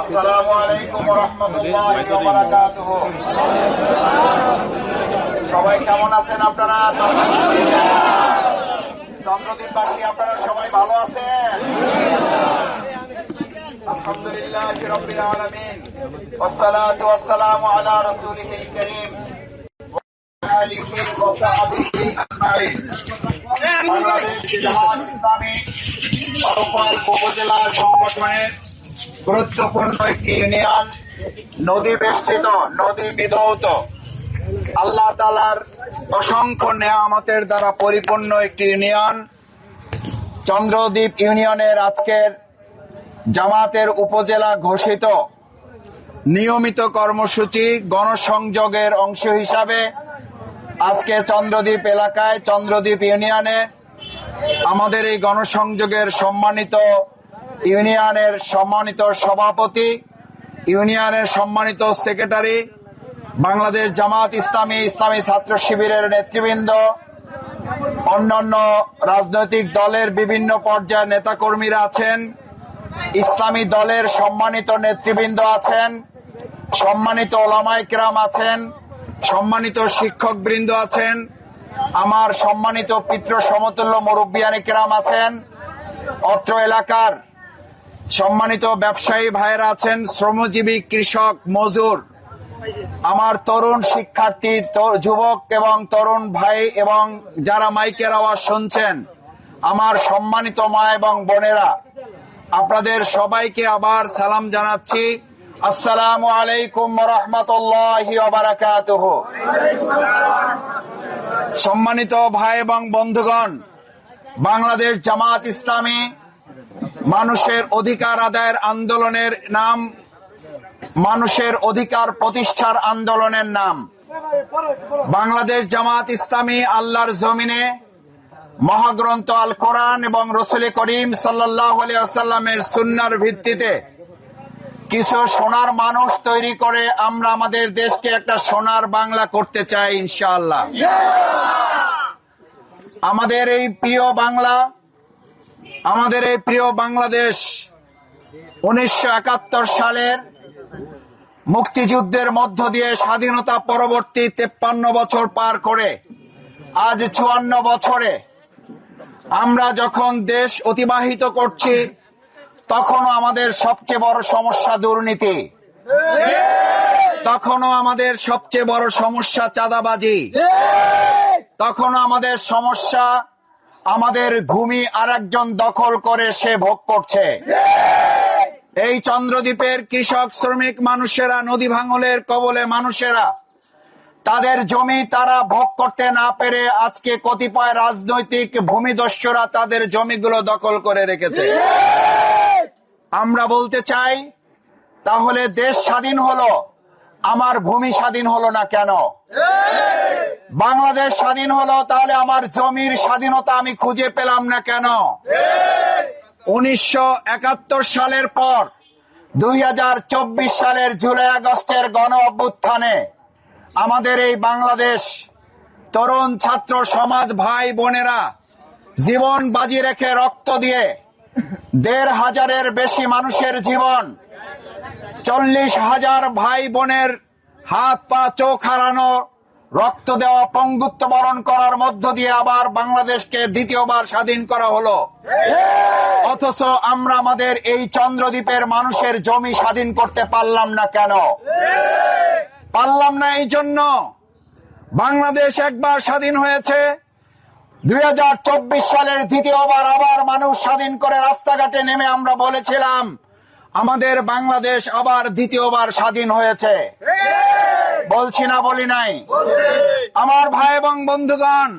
আসসালামু আলাইকুম ওয়া রাহমাতুল্লাহি ওয়া বারাকাতুহু। সবাই কেমন আছেন আপনারা? চন্দ্রদ্বীপবাসী আপনারা সবাই ভালো আছেন? আলহামদুলিল্লাহি রাব্বিল আলামিন ওয়াসসালাতু ওয়াসসালামু আলা রাসূলিহিল কারীম ওয়া আলিহি ওয়া সাহবিহি আজমাইন। বাংলাদেশ জামাত ইসলামী উপজেলা সংগঠনের গুরুত্বপূর্ণ একটি ইউনিয়ন, নদী বেষ্টিত, নদী বিধৌত, আল্লাহ তাআলার অসংখ্য নেয়ামতের দ্বারা পরিপূর্ণ একটি ইউনিয়ন চন্দ্রদ্বীপ ইউনিয়নের আজকের জামাতের উপজেলা ঘোষিত নিয়মিত কর্মসূচি গণসংযোগের অংশ হিসাবে আজকে চন্দ্রদ্বীপ এলাকায়, চন্দ্রদ্বীপ ইউনিয়নে আমাদের এই গণসংযোগের সম্মানিত ইউনিয়নের সম্মানিত সভাপতি ইউনিয়নের সম্মানিত সেক্রেটারি, বাংলাদেশ জামাত ইসলামী, ইসলামী ছাত্র শিবিরের নেতৃবৃন্দ, অন্যান্য রাজনৈতিক দলের বিভিন্ন পর্যায়ের নেতাকর্মীরা আছেন, ইসলামী দলের সম্মানিত নেতৃবৃন্দ আছেন, সম্মানিত ওলামায়ে কেরাম আছেন, সম্মানিত শিক্ষকবৃন্দ আছেন, আমার সম্মানিত পিতৃ সমতুল্য মুরব্বিয়ানে কেরাম আছেন, অত্র এলাকার সম্মানিত ব্যবসায়ী ভাইয়েরা আছেন, শ্রমজীবী, কৃষক, মজুর, আমার তরুণ শিক্ষার্থী, যুবক এবং তরুণ ভাই এবং যারা মাইকের আওয়াজ শুনছেন, আমার সম্মানিত মা এবং বোনেরা, আপনাদের সবাইকে আবার সালাম জানাচ্ছি। আসসালামু আলাইকুম ওয়া রাহমাতুল্লাহি ওয়া বারাকাতুহু। সম্মানিত ভাই এবং বন্ধুগণ, বাংলাদেশ জামাত ইসলামী মানুষের অধিকার আদায়ের আন্দোলনের নাম, মানুষের অধিকার প্রতিষ্ঠার আন্দোলনের নাম। বাংলাদেশ জামাত ইসলামী আল্লাহর জমিনে মহাগ্রন্থ আল কোরআন এবং রাসূল করিম সাল্লাল্লাহু আলাইহি ওয়াসাল্লামের সুন্নাহর ভিত্তিতে কিছু সোনার মানুষ তৈরি করে আমরা আমাদের দেশকে একটা সোনার বাংলা করতে চাই ইনশাআল্লাহ। আমাদের এই প্রিয় বাংলা, আমাদের এই প্রিয় বাংলাদেশ 1971 সালের মুক্তিযুদ্ধের মধ্য দিয়ে স্বাধীনতা পরবর্তী 53 বছর পার করে আজ 54 বছরে আমরা যখন দেশ অতিবাহিত করছি, তখনও আমাদের সবচেয়ে বড় সমস্যা দুর্নীতি, তখনও আমাদের সবচেয়ে বড় সমস্যা চাঁদাবাজি, তখনও আমাদের সমস্যা আমাদের ভূমি আরেকজন দখল করে সে ভোগ করছে। এই চন্দ্রদ্বীপের কৃষক, শ্রমিক মানুষেরা, নদী ভাঙনের কবলে মানুষেরা তাদের জমি তারা ভোগ করতে না পেরে আজকে কতিপয় রাজনৈতিক ভূমিদস্যুরা তাদের জমিগুলো দখল করে রেখেছে। আমরা বলতে চাই, তাহলে দেশ স্বাধীন হলো, আমার ভূমি স্বাধীন হলো না কেন? বাংলাদেশ স্বাধীন হলো, তাহলে আমার জমির স্বাধীনতা আমি খুঁজে পেলাম না কেন? 1971 সালের পর 2024 সালের জুলাই আগস্টের গণ অভ্যুত্থানে আমাদের এই বাংলাদেশ তরুণ ছাত্র সমাজ ভাই বোনেরা জীবন বাজি রেখে রক্ত দিয়ে 1,500-এর বেশি মানুষের জীবন, 40,000 ভাই বোনের হাত পা চোখ হারানো, রক্ত দেওয়া, পঙ্গুত্ব বরণ করার মধ্য দিয়ে আবার বাংলাদেশকে দ্বিতীয়বার স্বাধীন করা হলো। অথচ আমরা আমাদের এই চন্দ্রদ্বীপের মানুষের জমি স্বাধীন করতে পারলাম না কেন? পারলাম না এই জন্য বাংলাদেশ একবার স্বাধীন হয়েছে, 2024 সালের দ্বিতীয়বার আবার মানুষ স্বাধীন করে রাস্তাঘাটে নেমে আমরা বলেছিলাম আমাদের বাংলাদেশ আবার দ্বিতীয়বার স্বাধীন হয়েছে। বলছি না, বলি নাই? আমার ভাই এবং বন্ধুগণ,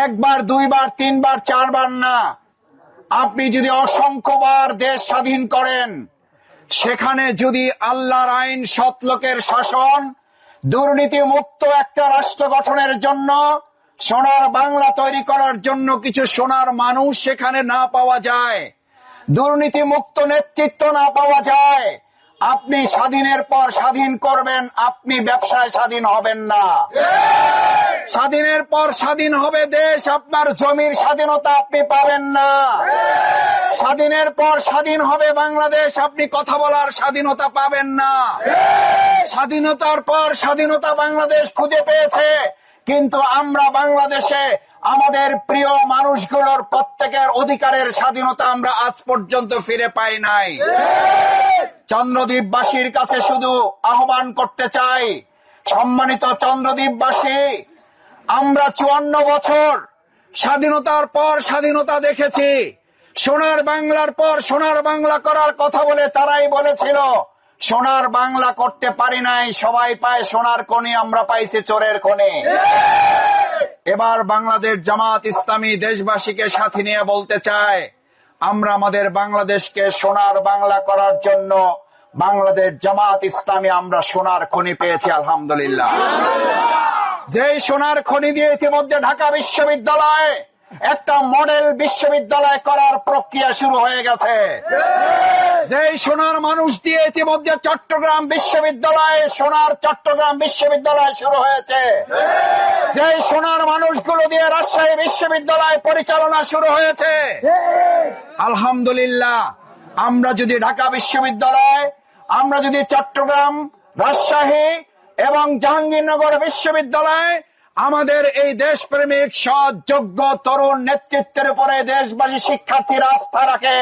একবার, দুইবার, তিনবার, চারবার না, আপনি যদি অসংখ্যবার দেশ স্বাধীন করেন, সেখানে যদি আল্লাহর আইন, সৎ লোকের শাসন, দুর্নীতি মুক্ত একটা রাষ্ট্র গঠনের জন্য, সোনার বাংলা তৈরি করার জন্য কিছু সোনার মানুষ সেখানে না পাওয়া যায়, দুর্নীতি মুক্ত নেতৃত্ব না পাওয়া যায়, আপনি স্বাধীনের পর স্বাধীন করবেন, আপনি ব্যবসায় স্বাধীন হবেন না। স্বাধীনের পর স্বাধীন হবে দেশ, আপনার জমির স্বাধীনতা আপনি পাবেন না। স্বাধীনের পর স্বাধীন হবে বাংলাদেশ, আপনি কথা বলার স্বাধীনতা পাবেন না। স্বাধীনতার পর স্বাধীনতা বাংলাদেশ খুঁজে পেয়েছে, কিন্তু আমরা বাংলাদেশে আমাদের প্রিয় মানুষগুলোর প্রত্যেকের অধিকারের স্বাধীনতা আমরা আজ পর্যন্ত ফিরে পাই নাই। চন্দ্রদ্বীপবাসীর কাছে শুধু আহ্বান করতে চাই, সম্মানিত চন্দ্রদ্বীপবাসী, আমরা 54 বছর স্বাধীনতার পর স্বাধীনতা দেখেছি। সোনার বাংলার পর সোনার বাংলা করার কথা বলে তারাই বলেছিল সোনার বাংলা করতে পারি নাই, সবাই পায় সোনার খনি, আমরা পাইছি চোরের খনি। এবার বাংলাদেশ জামাত ইসলামী দেশবাসীকে সাথে নিয়ে বলতে চায়, আমরা আমাদের বাংলাদেশকে সোনার বাংলা করার জন্য বাংলাদেশ জামাত ইসলামী আমরা সোনার খনি পেয়েছি আলহামদুলিল্লাহ। যেই সোনার খনি দিয়ে ইতিমধ্যে ঢাকা বিশ্ববিদ্যালয় একটা মডেল বিশ্ববিদ্যালয় করার প্রক্রিয়া শুরু হয়ে গেছে। যেই সোনার মানুষ দিয়ে ইতিমধ্যে চট্টগ্রাম বিশ্ববিদ্যালয় শুরু হয়েছে। যেই সোনার মানুষগুলো দিয়ে রাজশাহী বিশ্ববিদ্যালয় পরিচালনা শুরু হয়েছে। আলহামদুলিল্লাহ, আমরা যদি ঢাকা বিশ্ববিদ্যালয়, আমরা যদি চট্টগ্রাম, রাজশাহী এবং জাহাঙ্গীরনগর বিশ্ববিদ্যালয় আমাদের এই দেশপ্রেমিক সৎ যোগ্য তরুণ নেতৃত্বের উপরে দেশবাসী শিক্ষার্থীরা আস্থা রাখে,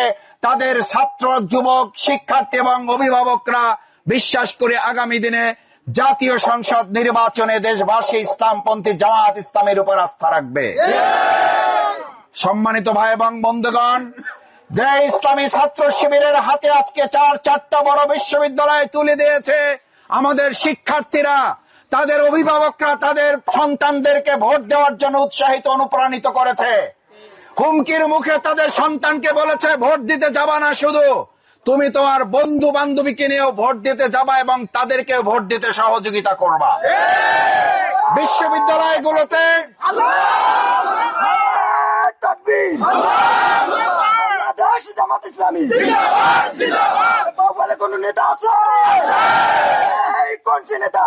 তাদের ছাত্র যুবক শিক্ষার্থী এবং অভিভাবকরা বিশ্বাস করে আগামী দিনে জাতীয় সংসদ নির্বাচনে দেশবাসী ইসলামপন্থী জামাত ইসলামের উপর আস্থা রাখবে। সম্মানিত ভাই এবং বন্ধুগণ, যে ইসলামী ছাত্র শিবিরের হাতে আজকে চারটা বড় বিশ্ববিদ্যালয় তুলে দিয়েছে, আমাদের শিক্ষার্থীরা, তাদের অভিভাবকরা তাদের সন্তানদেরকে ভোট দেওয়ার জন্য উৎসাহিত অনুপ্রাণিত করেছে। হুমকির মুখে তাদের সন্তানকে বলেছে, ভোট দিতে যাবা না, শুধু তুমি তোমার বন্ধু বান্ধবীকে নিয়েও ভোট দিতে যাবা এবং তাদেরকে ভোট দিতে সহযোগিতা করবা। বিশ্ববিদ্যালয়গুলোতে জামাত ইসলামী কোন নেতা আছে? কোন নেতা?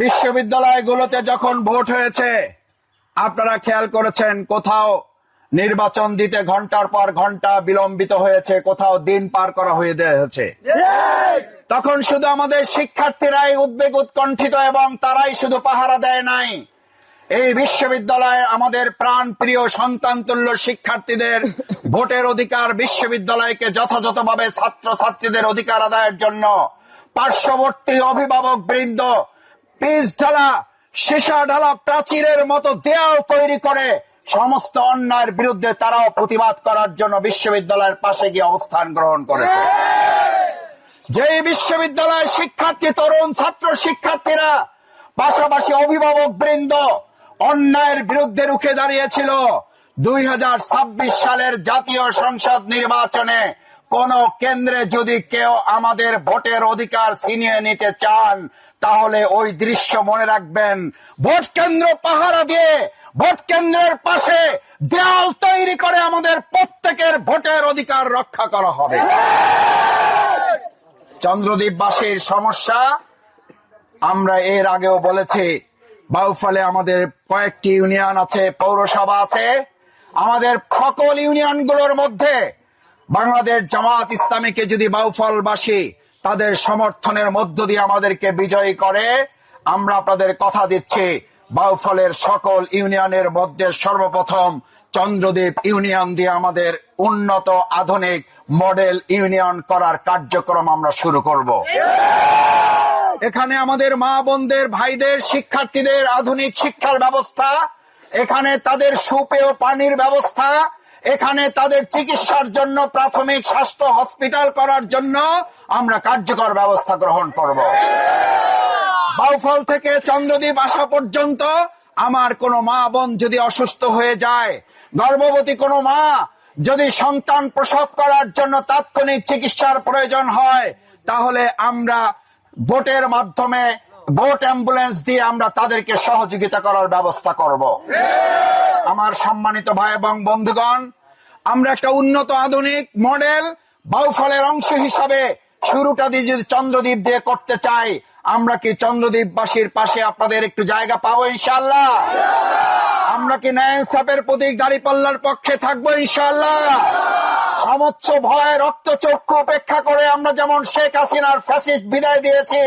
বিশ্ববিদ্যালয়গুলোতে যখন ভোট হয়েছে, আপনারা খেয়াল করেছেন কোথাও নির্বাচন দিতে ঘন্টার পর ঘন্টা বিলম্বিত হয়েছে, কোথাও দিন পার করা হয়ে হয়েছে। তখন শুধু আমাদের শিক্ষার্থীরাই উদ্বেগ উৎকণ্ঠিত এবং তারাই শুধু পাহারা দেয় নাই। এই বিশ্ববিদ্যালয়ে আমাদের প্রাণ প্রিয় সন্তানতুল্য শিক্ষার্থীদের ভোটের অধিকার, বিশ্ববিদ্যালয়কে যথাযথভাবে ছাত্রছাত্রীদের অধিকার আদায়ের জন্য পার্শ্ববর্তী অভিভাবক বৃন্দ পিচ ঢালা, সীসা ঢালা প্রাচীরের মতো দেয়াল তৈরি করে সমস্ত অন্যায়ের বিরুদ্ধে তারাও প্রতিবাদ করার জন্য বিশ্ববিদ্যালয়ের পাশে গিয়ে অবস্থান গ্রহণ করেছে। যে বিশ্ববিদ্যালয় শিক্ষার্থী, তরুণ ছাত্র শিক্ষার্থীরা, পাশাপাশি অভিভাবক বৃন্দ অন্যায়ের বিরুদ্ধে রুখে দাঁড়িয়েছিল, 2026 সালের জাতীয় সংসদ নির্বাচনে কোন কেন্দ্রে যদি কেউ আমাদের ভোটের অধিকার ছিনিয়ে নিতে চান, তাহলে ওই দৃশ্য মনে রাখবেন। ভোট কেন্দ্র পাহারা দিয়ে, ভোট কেন্দ্রের পাশে দেয়াল তৈরি করে আমাদের প্রত্যেকের ভোটের অধিকার রক্ষা করা হবে। চন্দ্রদ্বীপবাসীর সমস্যা আমরা এর আগেও বলেছি। বাউফলে আমাদের কয়েকটি ইউনিয়ন আছে, পৌরসভা আছে। আমাদের সকল ইউনিয়নগুলোর মধ্যে বাংলাদেশ জামাত ইসলামীকে যদি বাউফলবাসী তাদের সমর্থনের মধ্য দিয়ে আমাদেরকে বিজয়ী করে, আমরা আপনাদের কথা দিচ্ছি, বাউফলের সকল ইউনিয়নের মধ্যে সর্বপ্রথম চন্দ্রদ্বীপ ইউনিয়ন দিয়ে আমাদের উন্নত আধুনিক মডেল ইউনিয়ন করার কার্যক্রম আমরা শুরু করব। এখানে আমাদের মা বোনদের, ভাইদের, শিক্ষার্থীদের আধুনিক শিক্ষার ব্যবস্থা, এখানে তাদের সুপেয় পানির ব্যবস্থা, এখানে তাদের চিকিৎসার জন্য প্রাথমিক স্বাস্থ্য হসপিটাল করার জন্য আমরা কার্যকর ব্যবস্থা গ্রহণ করব। বাউফল থেকে চন্দ্রদ্বীপ আসা পর্যন্ত আমার কোন মা বোন যদি অসুস্থ হয়ে যায়, গর্ভবতী কোন মা যদি সন্তান প্রসব করার জন্য তাৎক্ষণিক চিকিৎসার প্রয়োজন হয়, তাহলে আমরা ভোটের মাধ্যমে ভোট অ্যাম্বুলেন্স দিয়ে আমরা তাদেরকে সহযোগিতা করার ব্যবস্থা করব। আমার সম্মানিত ভাই এবং বন্ধুগণ, আমরা একটা উন্নত আধুনিক মডেল বাউফলের অংশ হিসাবে শুরুটা দিয়ে যদি চন্দ্রদ্বীপ দিয়ে করতে চাই, আমরা কি চন্দ্রদ্বীপবাসীর পাশে আপনাদের একটু জায়গা পাবো ইনশাআল্লাহ? আমরা কি ন্যায় ইনসাফের প্রতীক দাঁড়িপাল্লার পক্ষে থাকবো ইনশাআল্লাহ? সমস্ত ভয় রক্তচক্ষু উপেক্ষা করে আমরা যেমন শেখ হাসিনার ফ্যাসিস্ট বিদায় দিয়েছি,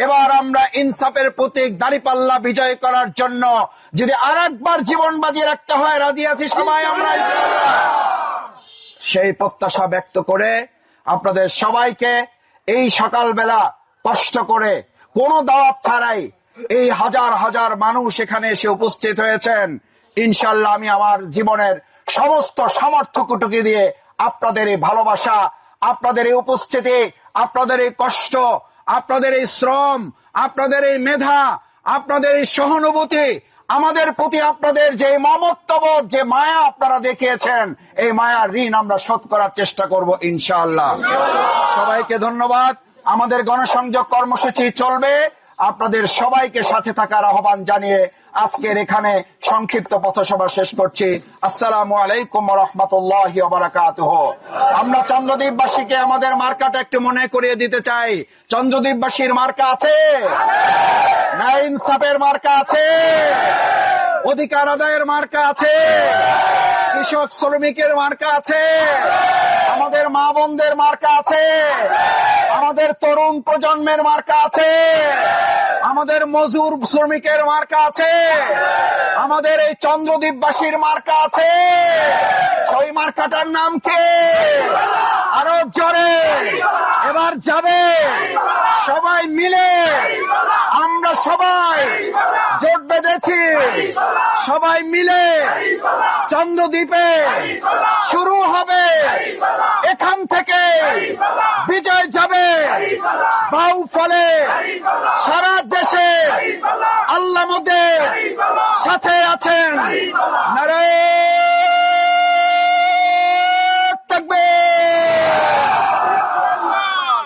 এবার আমরা ইনসাফের প্রতীক দাঁড়িপাল্লা বিজয় করার জন্য যদি আরেকবার জীবন বাজি রাখতে হয়, রাজি আছি সবাই আমরা ইনশাআল্লাহ। সেই প্রত্যাশা ব্যক্ত করে আপনাদের সবাইকে এই সকালবেলা কষ্ট করে কোনো দাওয়াত ছাড়াই এই হাজার হাজার মানুষ এখানে এসে উপস্থিত হয়েছেন, ইনশাআল্লাহ আমি আমার জীবনের সমস্ত সামর্থ্যটুকু দিয়ে আপনাদের এই ভালোবাসা, আপনাদের এই উপস্থিতি, আপনাদের এই কষ্ট, আপনাদের এই শ্রম, আপনাদের এই মেধা, আপনাদের এই সহানুভূতি, আমাদের প্রতি আপনাদের যে মমত্ববোধ, যে মায়া আপনারা দেখিয়েছেন, এই মায়ার ঋণ আমরা শোধ করার চেষ্টা করব ইনশাআল্লাহ। সবাইকে ধন্যবাদ। আমাদের গণসংযোগ কর্মসূচি চলবে। আপনাদের সবাইকে সাথে থাকার আহ্বান জানিয়ে আজকের এখানে সংক্ষিপ্ত পথসভা শেষ করছি। আসসালামু আলাইকুম ওয়া রাহমাতুল্লাহি ওয়া বারাকাতুহু। আমরা চন্দ্রদ্বীপবাসীকে আমাদের মার্কাটা একটু মনে করিয়ে দিতে চাই। চন্দ্রদ্বীপবাসীর মার্কা আছে, ন্যায় ইনসাফের মার্কা আছে, অধিকার আদায়ের মার্কা আছে, কৃষক শ্রমিকের মার্কা আছে, আমাদের মা বোনদের মার্কা আছে, আমাদের তরুণ প্রজন্মের মার্কা আছে, আমাদের মজুর শ্রমিকের মার্কা আছে, আমাদের এই চন্দ্রদ্বীপবাসীর মার্কা আছে। সেই মার্কাটার নাম কি? আরো জোরে এবার যাবে সবাই মিলে। আমরা সবাই জোট বেঁধেছি, সবাই মিলে চন্দ্রদ্বীপে শুরু হবে। এখান থেকে বিজয় যাবে বাউফলে, সারা দেশে আল্লাহ মোদের সাথে আছেন। নারে